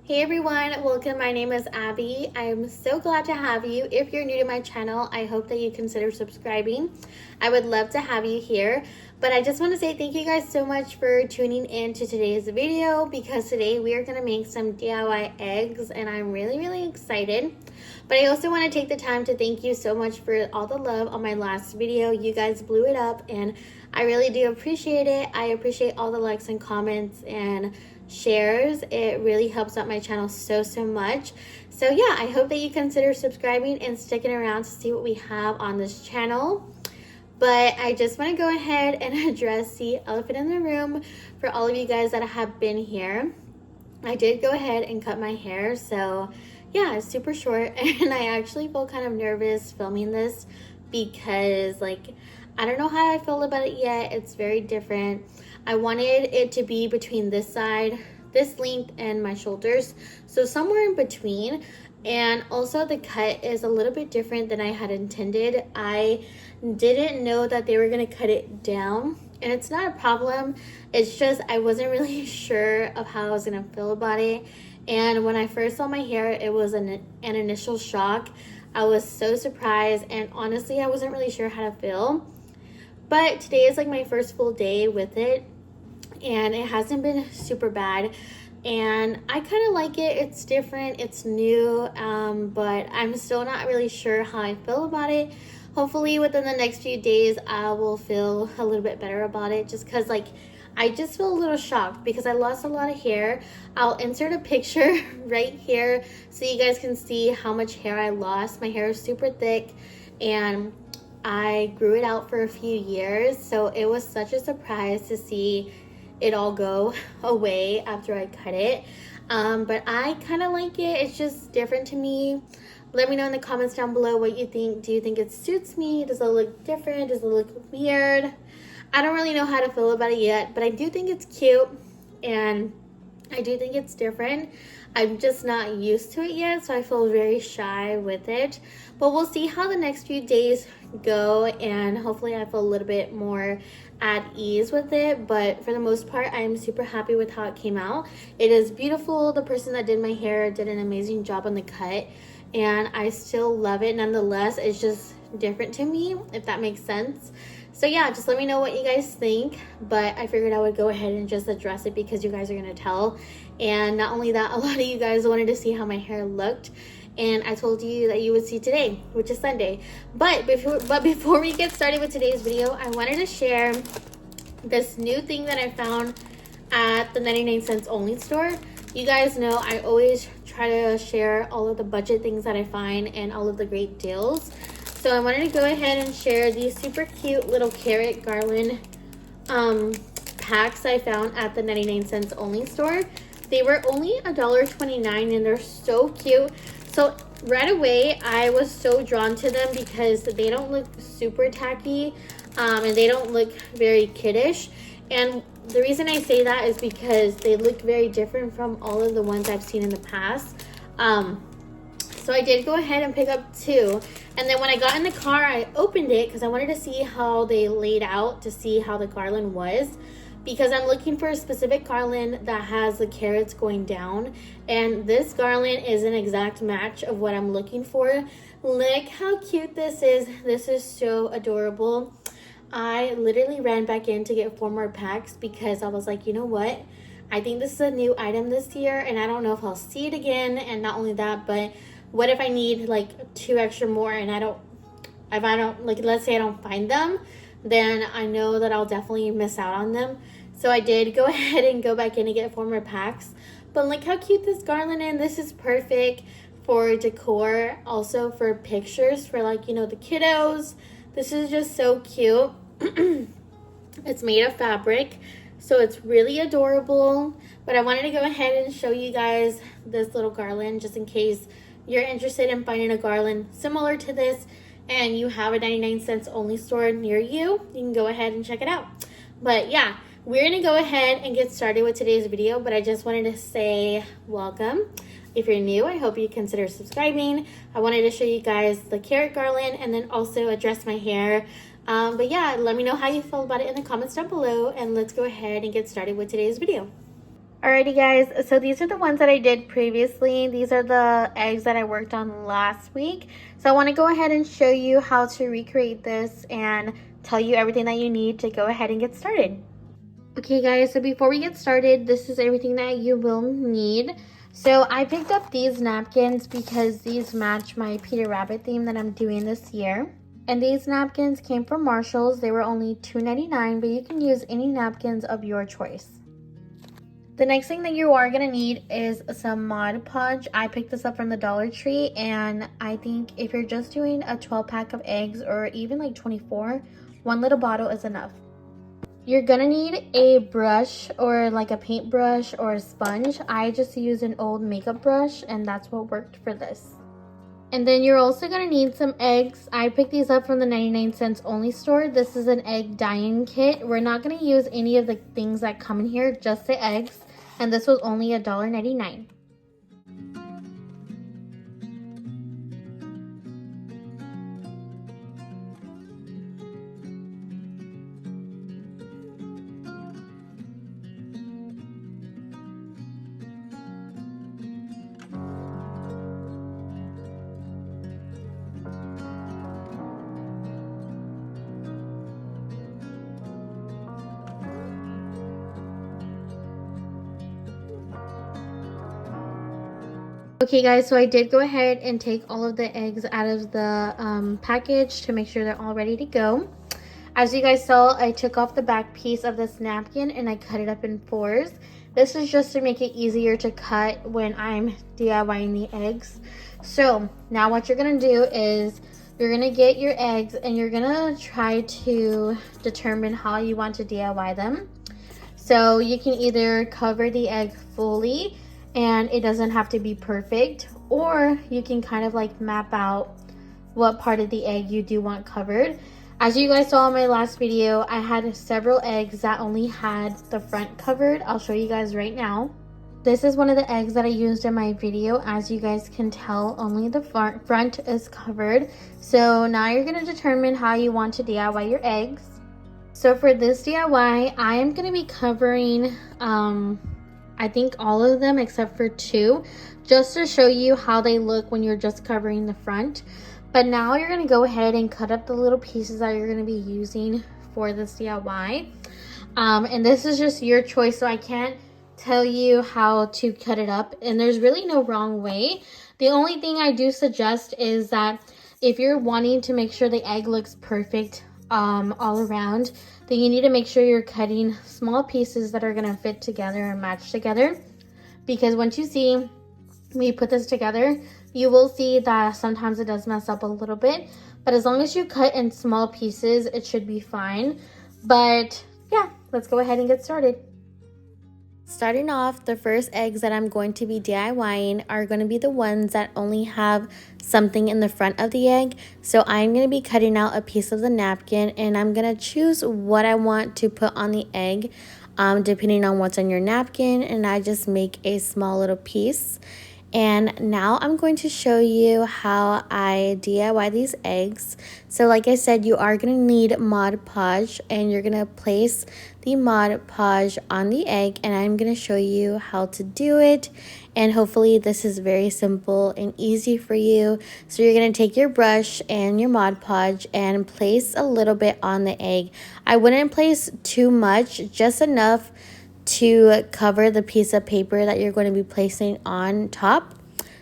Hey everyone, welcome. My name is Abby. I am so glad to have you. If you're new to my channel, I hope that you consider subscribing. I would love to have you here. But I just want to say thank you guys so much for tuning in to today's video, because today we are going to make some DIY eggs and I'm really excited. But I also want to take the time to thank you so much for all the love on my last video. You guys blew it up and I really do appreciate it. I appreciate all the likes and comments and shares. It really helps out my channel so much. So yeah, I hope that you consider subscribing and sticking around to see what we have on this channel. But I just want to go ahead and address the elephant in the room for all of you guys that have been here. I did go ahead and cut my hair, so yeah, it's super short, and I actually feel kind of nervous filming this because I don't know how I feel about it yet. It's very different. I wanted it to be between this side, this length, and my shoulders, so somewhere in between. And also the cut is a little bit different than I had intended. I didn't know that they were going to cut it down, and it's not a problem. It's just I wasn't really sure of how I was going to feel about it. And when I first saw my hair, it was an initial shock. I was so surprised, and honestly, I wasn't really sure how to feel. But today is like my first full day with it, and it hasn't been super bad. And I kind of like it. It's different, it's new, but I'm still not really sure how I feel about it. Hopefully within the next few days I will feel a little bit better about it, just because I just feel a little shocked because I lost a lot of hair. I'll insert a picture right here so you guys can see how much hair I lost. My hair is super thick and I grew it out for a few years, so it was such a surprise to see it all go away after I cut it. But I kind of like it. It's just different to me. Let me know in the comments down below what you think. Do you think it suits me? Does it look different? Does it look weird? I don't really know how to feel about it yet, but I do think it's cute and I do think it's different. I'm just not used to it yet, so I feel very shy with it. But we'll see how the next few days go, and hopefully I feel a little bit more at ease with it. But for the most part, I'm super happy with how it came out. It is beautiful. The person that did my hair did an amazing job on the cut, and I still love it nonetheless. It's just different to me, if that makes sense. So yeah, just let me know what you guys think. But I figured I would go ahead and just address it because you guys are going to tell. And not only that, a lot of you guys wanted to see how my hair looked, and I told you that you would see today, which is Sunday. But before we get started with today's video, I wanted to share this new thing that I found at the 99cents only store. You guys know I always try to share all of the budget things that I find and all of the great deals. So I wanted to go ahead and share these super cute little carrot garland packs I found at the 99cents only store. They were only $1.29 and they're so cute. So right away I was so drawn to them because they don't look super tacky and they don't look very kiddish. And the reason I say that is because they look very different from all of the ones I've seen in the past. So I did go ahead and pick up two. And then when I got in the car, I opened it because I wanted to see how they laid out, to see how the garland was. Because I'm looking for a specific garland that has the carrots going down. And this garland is an exact match of what I'm looking for. Look how cute this is. This is so adorable. I literally ran back in to get 4 more packs because I was like, you know what? I think this is a new item this year and I don't know if I'll see it again. And not only that, but what if I need like 2 extra more and if I don't, like, let's say I don't find them, then I know that I'll definitely miss out on them. So I did go ahead and go back in and get 4 more packs. But look how cute this garland is. This is perfect for decor, also for pictures for, like, you know, the kiddos. This is just so cute. It's made of fabric, so it's really adorable. But I wanted to go ahead and show you guys this little garland just in case you're interested in finding a garland similar to this and you have a 99cents only store near you. You can go ahead and check it out. But yeah, we're gonna go ahead and get started with today's video, but I just wanted to say welcome. If you're new, I hope you consider subscribing. I wanted to show you guys the carrot garland and then also address my hair. But yeah, let me know how you feel about it in the comments down below, and let's go ahead and get started with today's video. Alrighty guys, so these are the ones that I did previously. These are the eggs that I worked on last week. So I want to go ahead and show you how to recreate this and tell you everything that you need to go ahead and get started. Okay guys, so before we get started, this is everything that you will need. So I picked up these napkins because these match my Peter Rabbit theme that I'm doing this year. And these napkins came from Marshall's. They were only $2.99, but you can use any napkins of your choice. The next thing that you are going to need is some Mod Podge. I picked this up from the Dollar Tree, and I think if you're just doing a 12-pack of eggs or even like 24, one little bottle is enough. You're going to need a brush or like a paintbrush or a sponge. I just used an old makeup brush, and that's what worked for this. And then you're also going to need some eggs. I picked these up from the 99 cents only store. This is an egg dyeing kit. We're not going to use any of the things that come in here, just the eggs. And this was only $1.99. Okay guys, so I did go ahead and take all of the eggs out of the package to make sure they're all ready to go. As you guys saw, I took off the back piece of this napkin and I cut it up in fours. This is just to make it easier to cut when I'm DIYing the eggs. So now what you're gonna do is you're gonna get your eggs and you're gonna try to determine how you want to DIY them. So you can either cover the egg fully and it doesn't have to be perfect, or you can kind of like map out what part of the egg you do want covered. As you guys saw in my last video, I had several eggs that only had the front covered. I'll show you guys right now. This is one of the eggs that I used in my video. As you guys can tell, only the front is covered. So now you're going to determine how you want to DIY your eggs. So for this DIY, I am going to be covering I think all of them except for two, just to show you how they look when you're just covering the front. But now you're going to go ahead and cut up the little pieces that you're going to be using for this DIY. And this is just your choice, so I can't tell you how to cut it up, and there's really no wrong way. The only thing I do suggest is that if you're wanting to make sure the egg looks perfect all around, then you need to make sure you're cutting small pieces that are going to fit together and match together. Because once you see when you put this together, you will see that sometimes it does mess up a little bit. But as long as you cut in small pieces, it should be fine. But yeah, let's go ahead and get started. Starting off, the first eggs that I'm going to be DIYing are going to be the ones that only have something in the front of the egg. So I'm going to be cutting out a piece of the napkin, and I'm going to choose what I want to put on the egg depending on what's on your napkin, and I just make a small little piece. And now I'm going to show you how I DIY these eggs. So like I said, you are going to need Mod Podge, and you're going to place the Mod Podge on the egg, and I'm going to show you how to do it. And hopefully this is very simple and easy for you. So you're going to take your brush and your Mod Podge and place a little bit on the egg. I wouldn't place too much, just enough to cover the piece of paper that you're going to be placing on top.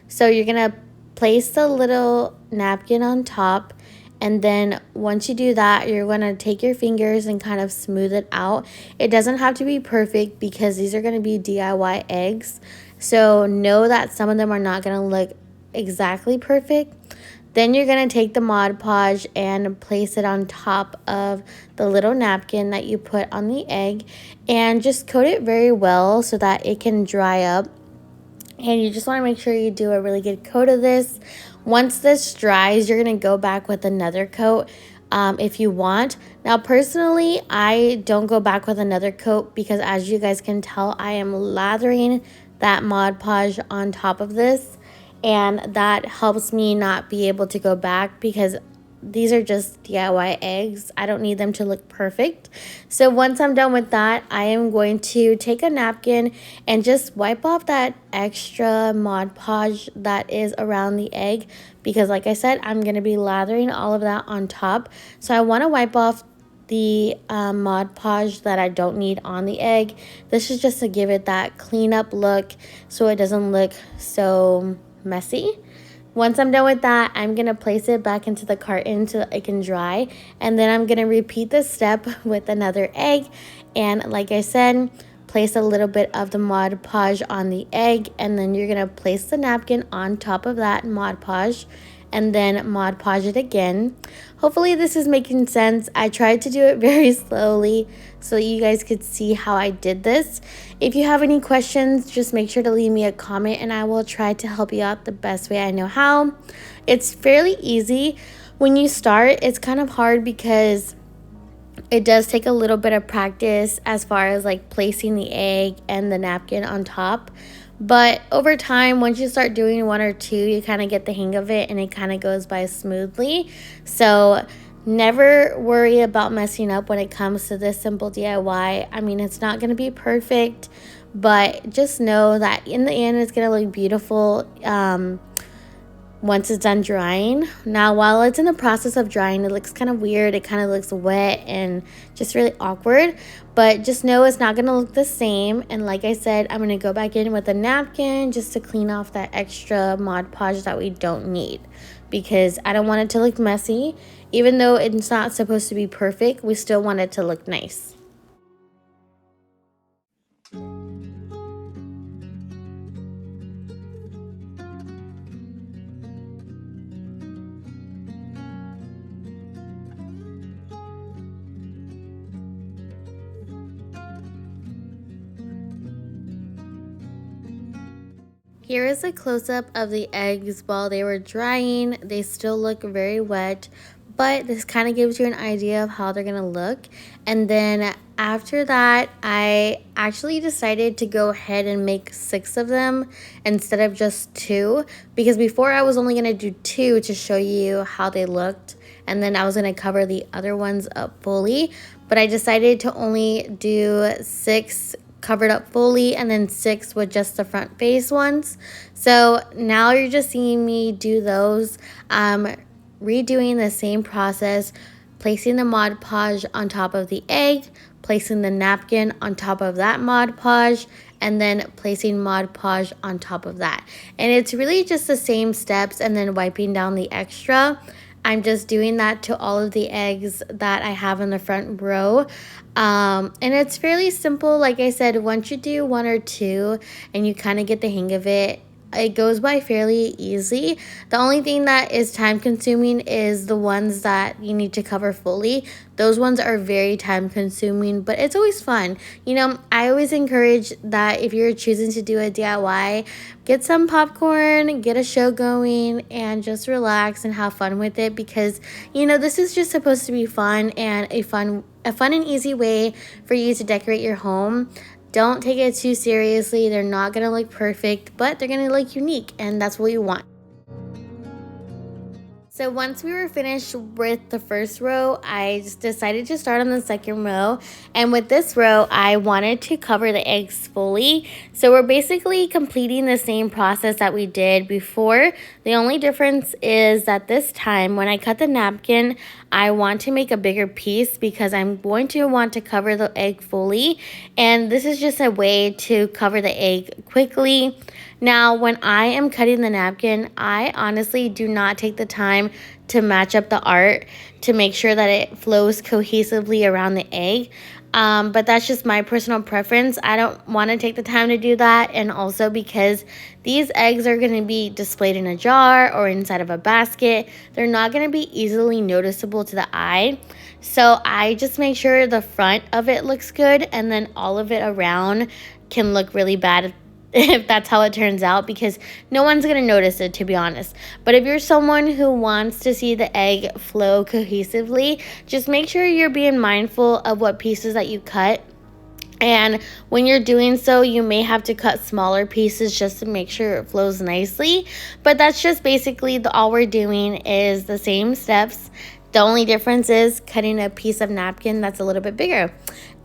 So you're going to place the little napkin on top, and then once you do that, you're going to take your fingers and kind of smooth it out. It doesn't have to be perfect because these are going to be DIY eggs. So know that some of them are not going to look exactly perfect. Then you're going to take the Mod Podge and place it on top of the little napkin that you put on the egg, and just coat it very well so that it can dry up. And you just want to make sure you do a really good coat of this. Once this dries, you're going to go back with another coat if you want. Now, personally, I don't go back with another coat because, as you guys can tell, I am lathering that Mod Podge on top of this. And that helps me not be able to go back because these are just DIY eggs. I don't need them to look perfect. So once I'm done with that, I am going to take a napkin and just wipe off that extra Mod Podge that is around the egg, because like I said, I'm going to be lathering all of that on top. So I want to wipe off the Mod Podge that I don't need on the egg. This is just to give it that cleanup look so it doesn't look so messy. Once I'm done with that, I'm going to place it back into the carton so that it can dry. And then I'm going to repeat this step with another egg. And like I said, place a little bit of the Mod Podge on the egg. And then you're going to place the napkin on top of that Mod Podge. And then Mod Podge it again. Hopefully this is making sense. I tried to do it very slowly so you guys could see how I did this. If you have any questions, just make sure to leave me a comment and I will try to help you out the best way I know how. It's fairly easy. When you start, it's kind of hard because it does take a little bit of practice as far as like placing the egg and the napkin on top. But over time, once you start doing one or two, you kind of get the hang of it and it kind of goes by smoothly. So never worry about messing up when it comes to this simple DIY. I mean, it's not going to be perfect, but just know that in the end, it's going to look beautiful once it's done drying. Now, while it's in the process of drying, it looks kind of weird. It kind of looks wet and just really awkward. But just know it's not going to look the same. And like I said, I'm going to go back in with a napkin just to clean off that extra Mod Podge that we don't need, because I don't want it to look messy. Even though it's not supposed to be perfect, we still want it to look nice. Here is a close-up of the eggs while they were drying. They still look very wet, but this kind of gives you an idea of how they're going to look. And then after that, I actually decided to go ahead and make 6 of them instead of just 2, because before I was only going to do 2 to show you how they looked, and then I was going to cover the other ones up fully. But I decided to only do 6 covered up fully and then 6 with just the front face ones. So now you're just seeing me do those. Redoing the same process, placing the Mod Podge on top of the egg, placing the napkin on top of that Mod Podge, and then placing Mod Podge on top of that. And it's really just the same steps, and then wiping down the extra. I'm just doing that to all of the eggs that I have in the front row. And it's fairly simple. Like I said, once you do 1 or 2 and you kind of get the hang of it, it goes by fairly easy. The only thing that is time consuming is the ones that you need to cover fully. Those ones are very time consuming, but it's always fun. You know, I always encourage that if you're choosing to do a DIY, get some popcorn, get a show going, and just relax and have fun with it, because, you know, this is just supposed to be fun and a fun and easy way for you to decorate your home. Don't take it too seriously. They're not going to look perfect, but they're going to look unique, and that's what you want. So once we were finished with the first row, I just decided to start on the second row. And with this row, I wanted to cover the eggs fully. So we're basically completing the same process that we did before. The only difference is that this time when I cut the napkin, I want to make a bigger piece because I'm going to want to cover the egg fully. And this is just a way to cover the egg quickly. Now, when I am cutting the napkin, I honestly do not take the time to match up the art to make sure that it flows cohesively around the egg. But that's just my personal preference. I don't want to take the time to do that. And also because these eggs are going to be displayed in a jar or inside of a basket, they're not going to be easily noticeable to the eye. So I just make sure the front of it looks good and then all of it around can look really bad if that's how it turns out, because no one's going to notice it, to be honest. But if you're someone who wants to see the egg flow cohesively, just make sure you're being mindful of what pieces that you cut. And when you're doing so, you may have to cut smaller pieces just to make sure it flows nicely. But that's just basically all we're doing is the same steps The only difference is cutting a piece of napkin that's a little bit bigger.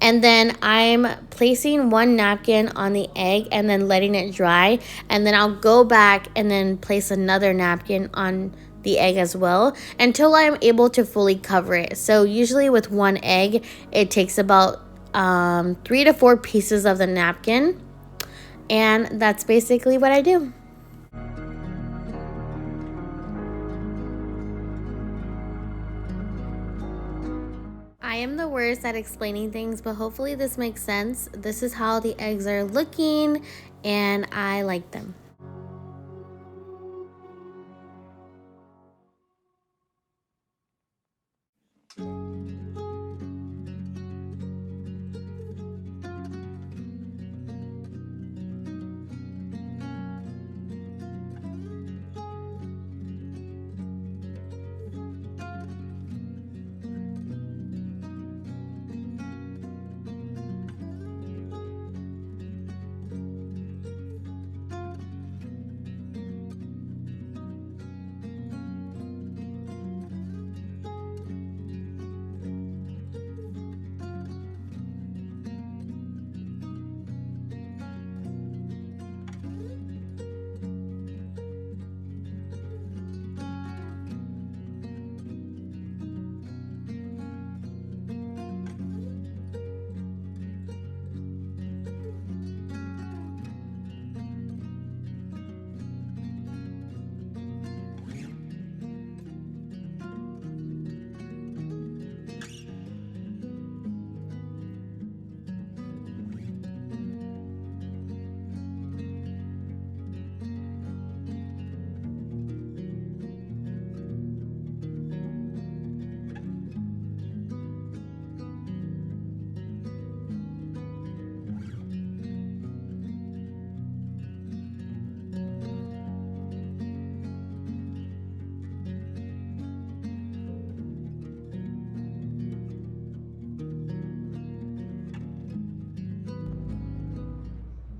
And then I'm placing one napkin on the egg and then letting it dry. And then I'll go back and then place another napkin on the egg as well until I'm able to fully cover it. So usually with one egg, it takes about 3 to 4 pieces of the napkin. And that's basically what I do. I am the worst at explaining things, but hopefully this makes sense. This is how the eggs are looking, and I like them.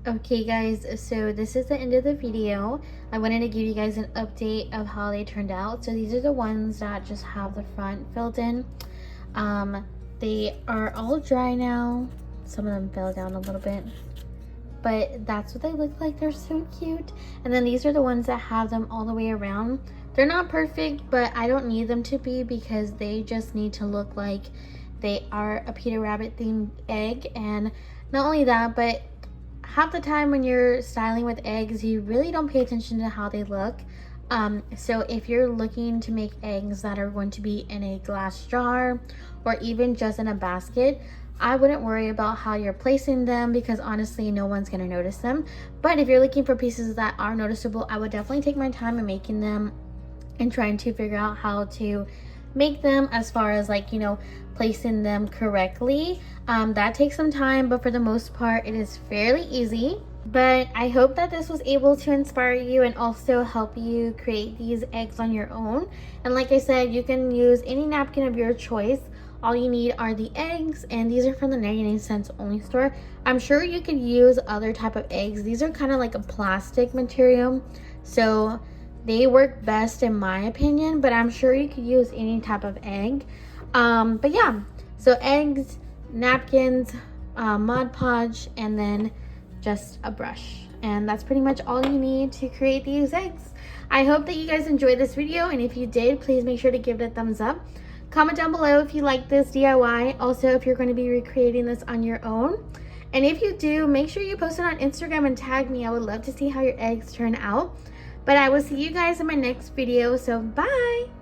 Okay guys, so this is the end of the video. I wanted to give you guys an update of how they turned out. So these are the ones that just have the front filled in. They are all dry now. Some of them fell down a little bit, but that's what they look like. They're so cute. And then these are the ones that have them all the way around. They're not perfect, but I don't need them to be because they just need to look like they are a Peter Rabbit themed egg. And not only that, but half the time when you're styling with eggs, you really don't pay attention to how they look. So if you're looking to make eggs that are going to be in a glass jar or even just in a basket, I wouldn't worry about how you're placing them because honestly, no one's going to notice them. But if you're looking for pieces that are noticeable, I would definitely take my time in making them and trying to figure out how to make them, as far as like, you know, placing them correctly. That takes some time, but for the most part it is fairly easy. But I hope that this was able to inspire you and also help you create these eggs on your own. And like I said, you can use any napkin of your choice. All you need are the eggs, and these are from the 99 cents only store. I'm sure you could use other type of eggs. These are kind of like a plastic material, so they work best in my opinion, but I'm sure you could use any type of egg. But yeah, so eggs, napkins, Mod Podge, and then just a brush, and that's pretty much all you need to create these eggs. I hope that you guys enjoyed this video, and if you did, please make sure to give it a thumbs up. Comment down below if you like this DIY, also if you're going to be recreating this on your own. And if you do, make sure you post it on Instagram and tag me. I would love to see how your eggs turn out. But I will see you guys in my next video, so bye!